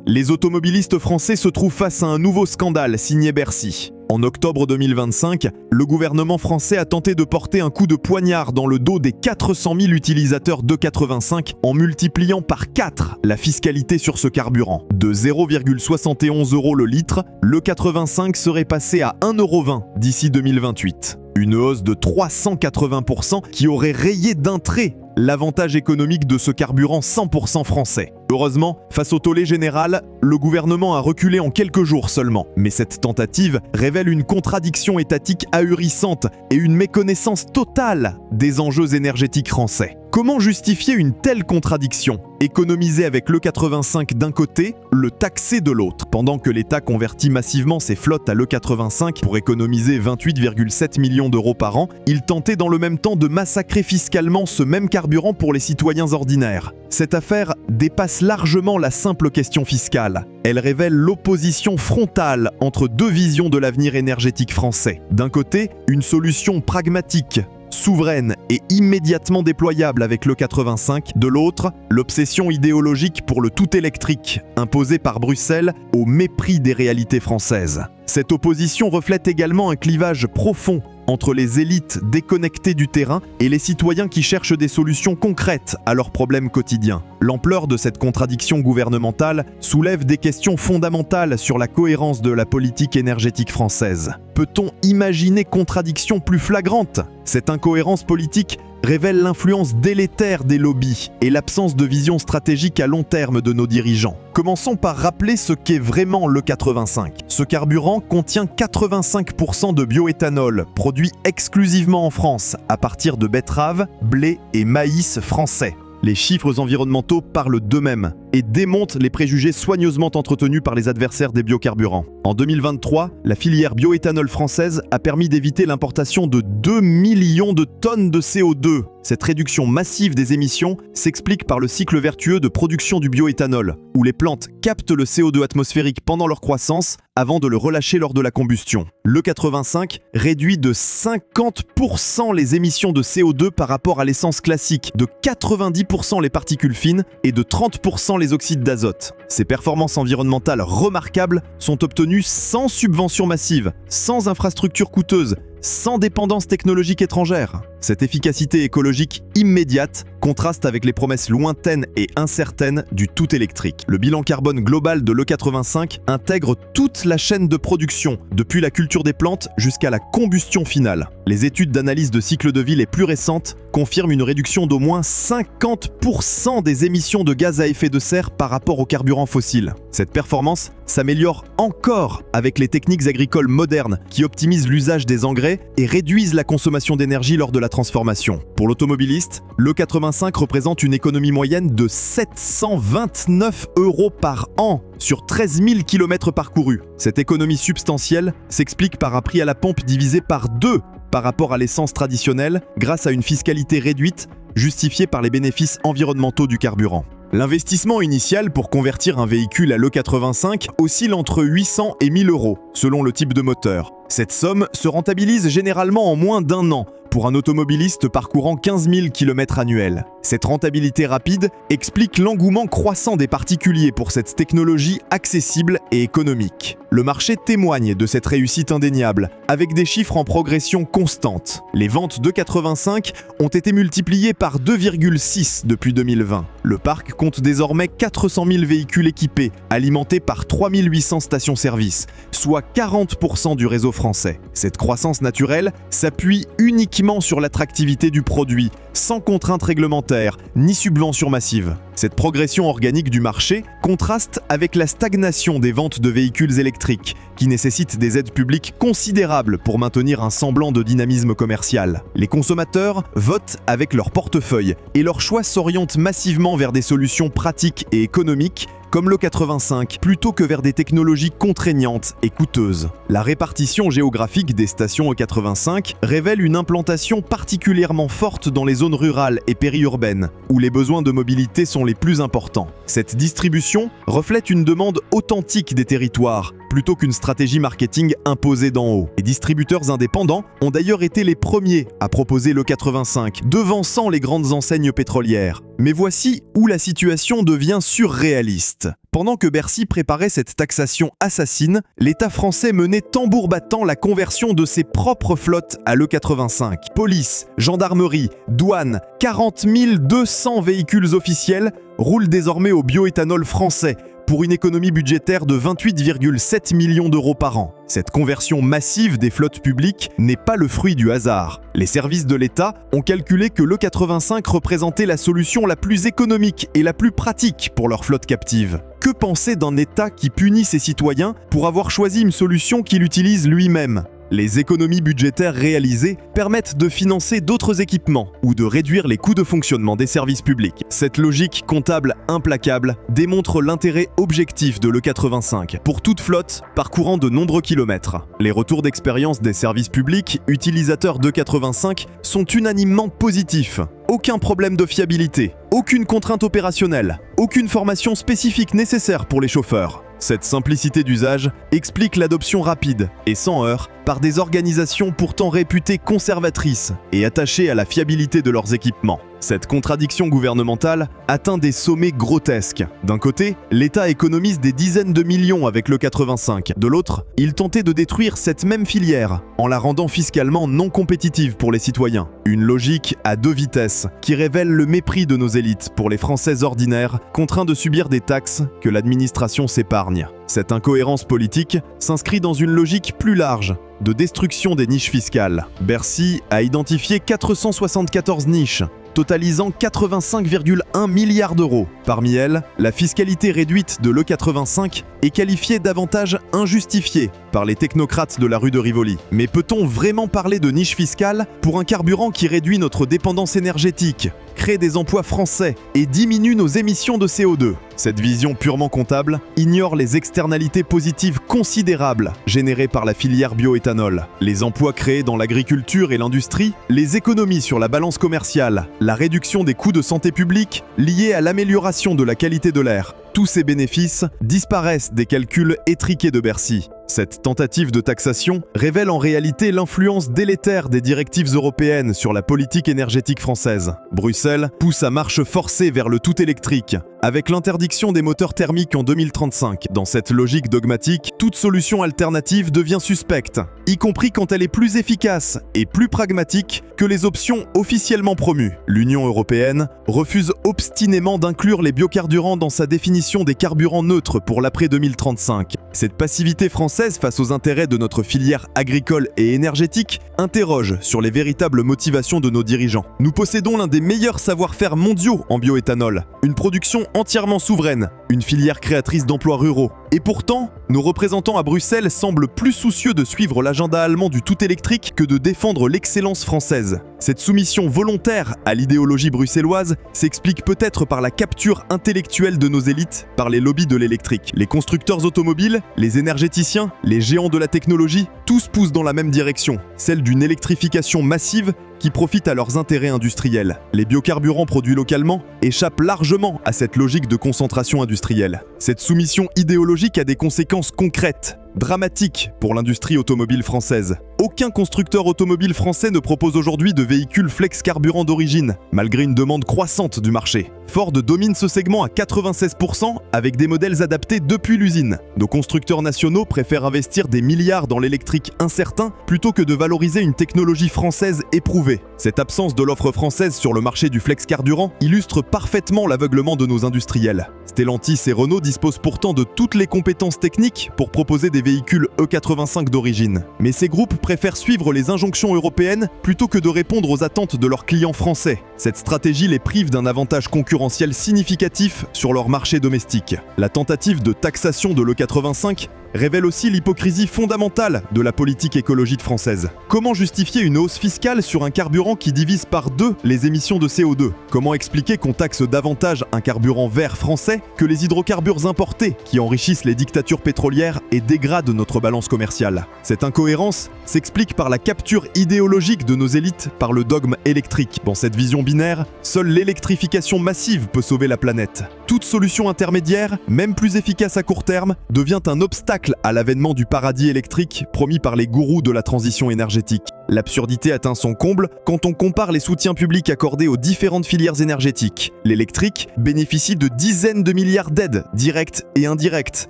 Les automobilistes français se trouvent face à un nouveau scandale signé Bercy. En octobre 2025, le gouvernement français a tenté de porter un coup de poignard dans le dos des 400 000 utilisateurs d'E85 en multipliant par 4 la fiscalité sur ce carburant. De 0,71 € le litre, l'E85 serait passé à 1,20 € d'ici 2028. Une hausse de 380% qui aurait rayé d'un trait l'avantage économique de ce carburant 100% français. Heureusement, face au tollé général, le gouvernement a reculé en quelques jours seulement. Mais cette tentative révèle une contradiction étatique ahurissante et une méconnaissance totale des enjeux énergétiques français. Comment justifier une telle contradiction? Économiser avec l'E85 d'un côté, le taxer de l'autre. Pendant que l'État convertit massivement ses flottes à l'E85 pour économiser 28,7 millions d'euros par an, il tentait dans le même temps de massacrer fiscalement ce même carburant pour les citoyens ordinaires. Cette affaire dépasse largement la simple question fiscale. Elle révèle l'opposition frontale entre deux visions de l'avenir énergétique français. D'un côté, une solution pragmatique, souveraine et immédiatement déployable avec l'E85. De l'autre, l'obsession idéologique pour le tout électrique, imposée par Bruxelles au mépris des réalités françaises. Cette opposition reflète également un clivage profond entre les élites déconnectées du terrain et les citoyens qui cherchent des solutions concrètes à leurs problèmes quotidiens. L'ampleur de cette contradiction gouvernementale soulève des questions fondamentales sur la cohérence de la politique énergétique française. Peut-on imaginer contradiction plus flagrante? Cette incohérence politique révèle l'influence délétère des lobbies et l'absence de vision stratégique à long terme de nos dirigeants. Commençons par rappeler ce qu'est vraiment l'E85. Ce carburant contient 85% de bioéthanol, produit exclusivement en France, à partir de betteraves, blé et maïs français. Les chiffres environnementaux parlent d'eux-mêmes et démontent les préjugés soigneusement entretenus par les adversaires des biocarburants. En 2023, la filière bioéthanol française a permis d'éviter l'importation de 2 millions de tonnes de CO2. Cette réduction massive des émissions s'explique par le cycle vertueux de production du bioéthanol, où les plantes captent le CO2 atmosphérique pendant leur croissance avant de le relâcher lors de la combustion. L'E85 réduit de 50% les émissions de CO2 par rapport à l'essence classique, de 90% les particules fines et de 30% les oxydes d'azote. Ces performances environnementales remarquables sont obtenues sans subventions massives, sans infrastructures coûteuses, sans dépendance technologique étrangère. Cette efficacité écologique immédiate contraste avec les promesses lointaines et incertaines du tout électrique. Le bilan carbone global de l'E85 intègre toute la chaîne de production, depuis la culture des plantes jusqu'à la combustion finale. Les études d'analyse de cycle de vie les plus récentes confirment une réduction d'au moins 50% des émissions de gaz à effet de serre par rapport aux carburants fossiles. Cette performance s'améliore encore avec les techniques agricoles modernes qui optimisent l'usage des engrais et réduisent la consommation d'énergie lors de la transformation. Pour l'automobiliste, l'E85 représente une économie moyenne de 729 € par an sur 13 000 km parcourus. Cette économie substantielle s'explique par un prix à la pompe divisé par 2 par rapport à l'essence traditionnelle grâce à une fiscalité réduite justifiée par les bénéfices environnementaux du carburant. L'investissement initial pour convertir un véhicule à l'E85 oscille entre 800 et 1000 € selon le type de moteur. Cette somme se rentabilise généralement en moins d'un an pour un automobiliste parcourant 15 000 km annuels. Cette rentabilité rapide explique l'engouement croissant des particuliers pour cette technologie accessible et économique. Le marché témoigne de cette réussite indéniable, avec des chiffres en progression constante. Les ventes d'E85 ont été multipliées par 2,6 depuis 2020. Le parc compte désormais 400 000 véhicules équipés, alimentés par 3 800 stations-service, soit 40% du réseau français. Cette croissance naturelle s'appuie uniquement sur l'attractivité du produit, sans contraintes réglementaires ni subventions massives. Cette progression organique du marché contraste avec la stagnation des ventes de véhicules électriques, qui nécessitent des aides publiques considérables pour maintenir un semblant de dynamisme commercial. Les consommateurs votent avec leur portefeuille et leur choix s'oriente massivement vers des solutions pratiques et économiques comme l'E85, plutôt que vers des technologies contraignantes et coûteuses. La répartition géographique des stations E85 révèle une implantation particulièrement forte dans les zones rurales et périurbaines, où les besoins de mobilité sont les plus importants. Cette distribution reflète une demande authentique des territoires, plutôt qu'une stratégie marketing imposée d'en haut. Les distributeurs indépendants ont d'ailleurs été les premiers à proposer l'E85, devançant les grandes enseignes pétrolières. Mais voici où la situation devient surréaliste. Pendant que Bercy préparait cette taxation assassine, l'État français menait tambour battant la conversion de ses propres flottes à l'E85. Police, gendarmerie, douane, 40 200 véhicules officiels roulent désormais au bioéthanol français, pour une économie budgétaire de 28,7 millions d'euros par an. Cette conversion massive des flottes publiques n'est pas le fruit du hasard. Les services de l'État ont calculé que l'E85 représentait la solution la plus économique et la plus pratique pour leur flotte captive. Que penser d'un État qui punit ses citoyens pour avoir choisi une solution qu'il utilise lui-même ? Les économies budgétaires réalisées permettent de financer d'autres équipements ou de réduire les coûts de fonctionnement des services publics. Cette logique comptable implacable démontre l'intérêt objectif de l'E85 pour toute flotte parcourant de nombreux kilomètres. Les retours d'expérience des services publics utilisateurs d'E85 sont unanimement positifs. Aucun problème de fiabilité, aucune contrainte opérationnelle, aucune formation spécifique nécessaire pour les chauffeurs. Cette simplicité d'usage explique l'adoption rapide et sans heurts par des organisations pourtant réputées conservatrices et attachées à la fiabilité de leurs équipements. Cette contradiction gouvernementale atteint des sommets grotesques. D'un côté, l'État économise des dizaines de millions avec l'E85. De l'autre, il tentait de détruire cette même filière en la rendant fiscalement non compétitive pour les citoyens. Une logique à deux vitesses qui révèle le mépris de nos élites pour les Français ordinaires contraints de subir des taxes que l'administration s'épargne. Cette incohérence politique s'inscrit dans une logique plus large de destruction des niches fiscales. Bercy a identifié 474 niches, totalisant 85,1 milliards d'euros. Parmi elles, la fiscalité réduite de l'E85 est qualifiée d'avantage injustifié par les technocrates de la rue de Rivoli. Mais peut-on vraiment parler de niche fiscale pour un carburant qui réduit notre dépendance énergétique, crée des emplois français et diminue nos émissions de CO2 ? Cette vision purement comptable ignore les externalités positives considérables générées par la filière bioéthanol. Les emplois créés dans l'agriculture et l'industrie, les économies sur la balance commerciale, la réduction des coûts de santé publique liés à l'amélioration de la qualité de l'air. Tous ces bénéfices disparaissent des calculs étriqués de Bercy. Cette tentative de taxation révèle en réalité l'influence délétère des directives européennes sur la politique énergétique française. Bruxelles pousse à marche forcée vers le tout électrique, avec l'interdiction des moteurs thermiques en 2035. Dans cette logique dogmatique, toute solution alternative devient suspecte, y compris quand elle est plus efficace et plus pragmatique que les options officiellement promues. L'Union européenne refuse obstinément d'inclure les biocarburants dans sa définition des carburants neutres pour l'après-2035. Cette passivité française face aux intérêts de notre filière agricole et énergétique interroge sur les véritables motivations de nos dirigeants. Nous possédons l'un des meilleurs savoir-faire mondiaux en bioéthanol, une production entièrement souveraine, une filière créatrice d'emplois ruraux. Et pourtant, nos représentants à Bruxelles semblent plus soucieux de suivre l'agenda allemand du tout électrique que de défendre l'excellence française. Cette soumission volontaire à l'idéologie bruxelloise s'explique peut-être par la capture intellectuelle de nos élites par les lobbies de l'électrique. Les constructeurs automobiles, les énergéticiens, les géants de la technologie, tous poussent dans la même direction, celle d'une électrification massive qui profite à leurs intérêts industriels. Les biocarburants produits localement échappent largement à cette logique de concentration industrielle. Cette soumission idéologique a des conséquences concrètes, dramatiques pour l'industrie automobile française. Aucun constructeur automobile français ne propose aujourd'hui de véhicules flex carburant d'origine, malgré une demande croissante du marché. Ford domine ce segment à 96% avec des modèles adaptés depuis l'usine. Nos constructeurs nationaux préfèrent investir des milliards dans l'électrique incertain plutôt que de valoriser une technologie française éprouvée. Cette absence de l'offre française sur le marché du flex carburant illustre parfaitement l'aveuglement de nos industriels. Stellantis et Renault disposent pourtant de toutes les compétences techniques pour proposer des véhicules E85 d'origine. Mais ces groupes préfèrent suivre les injonctions européennes plutôt que de répondre aux attentes de leurs clients français. Cette stratégie les prive d'un avantage concurrentiel significatif sur leur marché domestique. La tentative de taxation de l'E85 révèle aussi l'hypocrisie fondamentale de la politique écologique française. Comment justifier une hausse fiscale sur un carburant qui divise par deux les émissions de CO2 ? Comment expliquer qu'on taxe davantage un carburant vert français que les hydrocarbures importés qui enrichissent les dictatures pétrolières et dégradent notre balance commerciale ? Cette incohérence s'explique par la capture idéologique de nos élites par le dogme électrique. Dans cette vision binaire, seule l'électrification massive peut sauver la planète. Toute solution intermédiaire, même plus efficace à court terme, devient un obstacle à l'avènement du paradis électrique promis par les gourous de la transition énergétique. L'absurdité atteint son comble quand on compare les soutiens publics accordés aux différentes filières énergétiques. L'électrique bénéficie de dizaines de milliards d'aides, directes et indirectes.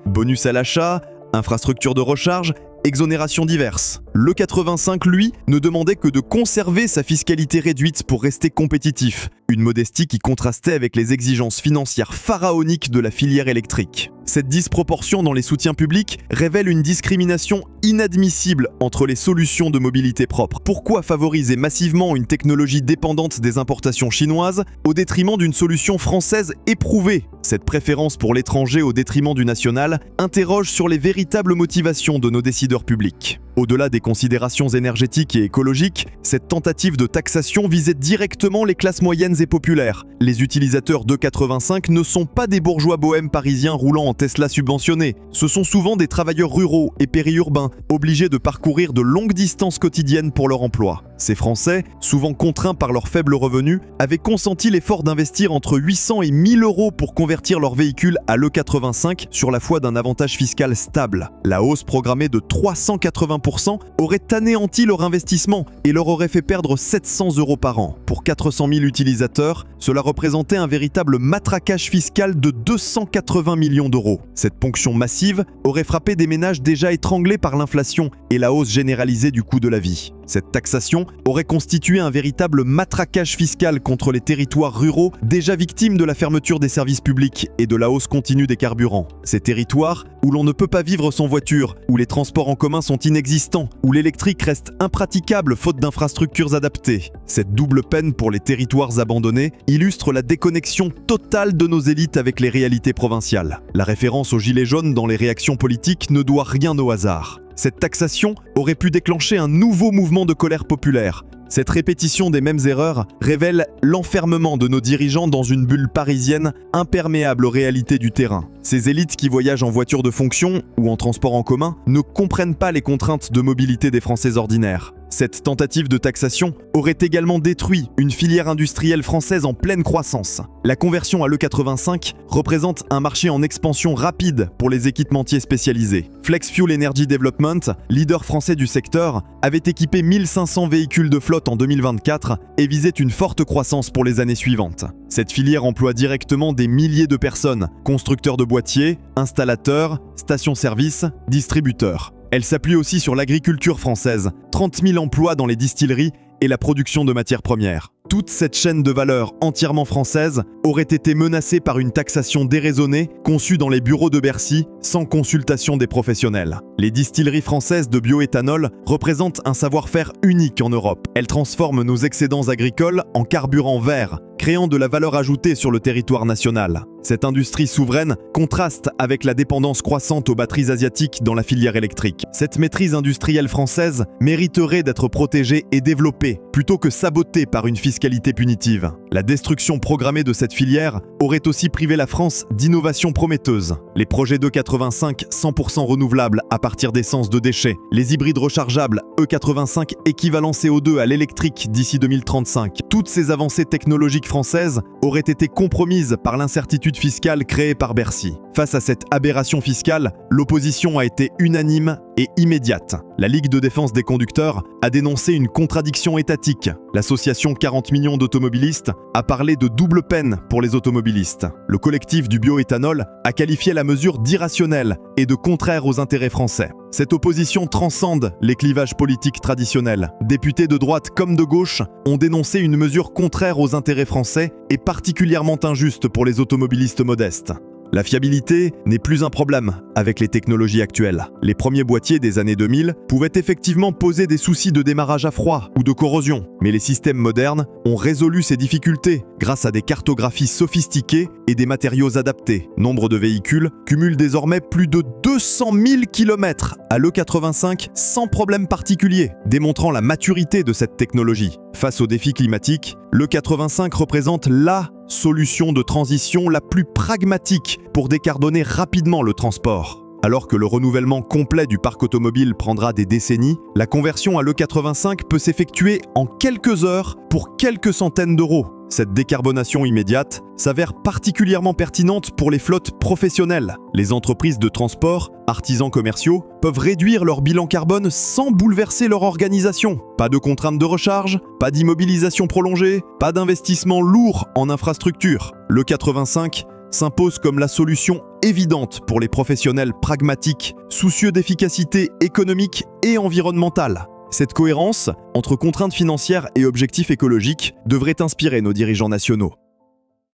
Bonus à l'achat, infrastructures de recharge, exonérations diverses. Le 85, lui, ne demandait que de conserver sa fiscalité réduite pour rester compétitif. Une modestie qui contrastait avec les exigences financières pharaoniques de la filière électrique. Cette disproportion dans les soutiens publics révèle une discrimination inadmissible entre les solutions de mobilité propre. Pourquoi favoriser massivement une technologie dépendante des importations chinoises au détriment d'une solution française éprouvée? Cette préférence pour l'étranger au détriment du national interroge sur les véritables motivations de nos décideurs publics. Au-delà des considérations énergétiques et écologiques, cette tentative de taxation visait directement les classes moyennes et populaires. Les utilisateurs d'E85 ne sont pas des bourgeois bohèmes parisiens roulant en Tesla subventionné. Ce sont souvent des travailleurs ruraux et périurbains, obligés de parcourir de longues distances quotidiennes pour leur emploi. Ces Français, souvent contraints par leurs faibles revenus, avaient consenti l'effort d'investir entre 800 et 1000 euros pour convertir leur véhicule à l'E85 sur la foi d'un avantage fiscal stable. La hausse programmée de 380% aurait anéanti leur investissement et leur aurait fait perdre 700 euros par an. Pour 400 000 utilisateurs, cela représentait un véritable matraquage fiscal de 280 millions d'euros. Cette ponction massive aurait frappé des ménages déjà étranglés par l'inflation et la hausse généralisée du coût de la vie. Cette taxation aurait constitué un véritable matraquage fiscal contre les territoires ruraux déjà victimes de la fermeture des services publics et de la hausse continue des carburants. Ces territoires où l'on ne peut pas vivre sans voiture, où les transports en commun sont inexistants, où l'électrique reste impraticable faute d'infrastructures adaptées. Cette double peine pour les territoires abandonnés illustre la déconnexion totale de nos élites avec les réalités provinciales. La référence aux gilets jaunes dans les réactions politiques ne doit rien au hasard. Cette taxation aurait pu déclencher un nouveau mouvement de colère populaire. Cette répétition des mêmes erreurs révèle l'enfermement de nos dirigeants dans une bulle parisienne imperméable aux réalités du terrain. Ces élites qui voyagent en voiture de fonction ou en transport en commun ne comprennent pas les contraintes de mobilité des Français ordinaires. Cette tentative de taxation aurait également détruit une filière industrielle française en pleine croissance. La conversion à l'E85 représente un marché en expansion rapide pour les équipementiers spécialisés. Flex Fuel Energy Development, leader français du secteur, avait équipé 1500 véhicules de flotte en 2024 et visait une forte croissance pour les années suivantes. Cette filière emploie directement des milliers de personnes, constructeurs de boîtiers, installateurs, stations-service, distributeurs. Elle s'appuie aussi sur l'agriculture française, 30 000 emplois dans les distilleries et la production de matières premières. Toute cette chaîne de valeur entièrement française aurait été menacée par une taxation déraisonnée conçue dans les bureaux de Bercy sans consultation des professionnels. Les distilleries françaises de bioéthanol représentent un savoir-faire unique en Europe. Elles transforment nos excédents agricoles en carburant vert, créant de la valeur ajoutée sur le territoire national. Cette industrie souveraine contraste avec la dépendance croissante aux batteries asiatiques dans la filière électrique. Cette maîtrise industrielle française mériterait d'être protégée et développée, plutôt que sabotée par une fiscalité punitive. La destruction programmée de cette filière aurait aussi privé la France d'innovations prometteuses. Les projets d'E85 100% renouvelables à partir d'essence de déchets, les hybrides rechargeables E85 équivalent CO2 à l'électrique d'ici 2035. Toutes ces avancées technologiques françaises auraient été compromises par l'incertitude fiscale créée par Bercy. Face à cette aberration fiscale, l'opposition a été unanime et immédiate. La Ligue de défense des conducteurs a dénoncé une contradiction étatique. L'association 40 millions d'automobilistes a parlé de double peine pour les automobilistes. Le collectif du bioéthanol a qualifié la mesure d'irrationnelle et de contraire aux intérêts français. Cette opposition transcende les clivages politiques traditionnels. Députés de droite comme de gauche ont dénoncé une mesure contraire aux intérêts français et particulièrement injuste pour les automobilistes modestes. La fiabilité n'est plus un problème avec les technologies actuelles. Les premiers boîtiers des années 2000 pouvaient effectivement poser des soucis de démarrage à froid ou de corrosion, mais les systèmes modernes ont résolu ces difficultés grâce à des cartographies sophistiquées et des matériaux adaptés. Nombre de véhicules cumulent désormais plus de 200 000 km à l'E85 sans problème particulier, démontrant la maturité de cette technologie. Face aux défis climatiques, l'E85 représente la solution de transition la plus pragmatique pour décarboner rapidement le transport. Alors que le renouvellement complet du parc automobile prendra des décennies, la conversion à l'E85 peut s'effectuer en quelques heures pour quelques centaines d'euros. Cette décarbonation immédiate s'avère particulièrement pertinente pour les flottes professionnelles. Les entreprises de transport, artisans commerciaux, peuvent réduire leur bilan carbone sans bouleverser leur organisation. Pas de contraintes de recharge, pas d'immobilisation prolongée, pas d'investissement lourd en infrastructure. Le 85 s'impose comme la solution évidente pour les professionnels pragmatiques, soucieux d'efficacité économique et environnementale. Cette cohérence entre contraintes financières et objectifs écologiques devrait inspirer nos dirigeants nationaux.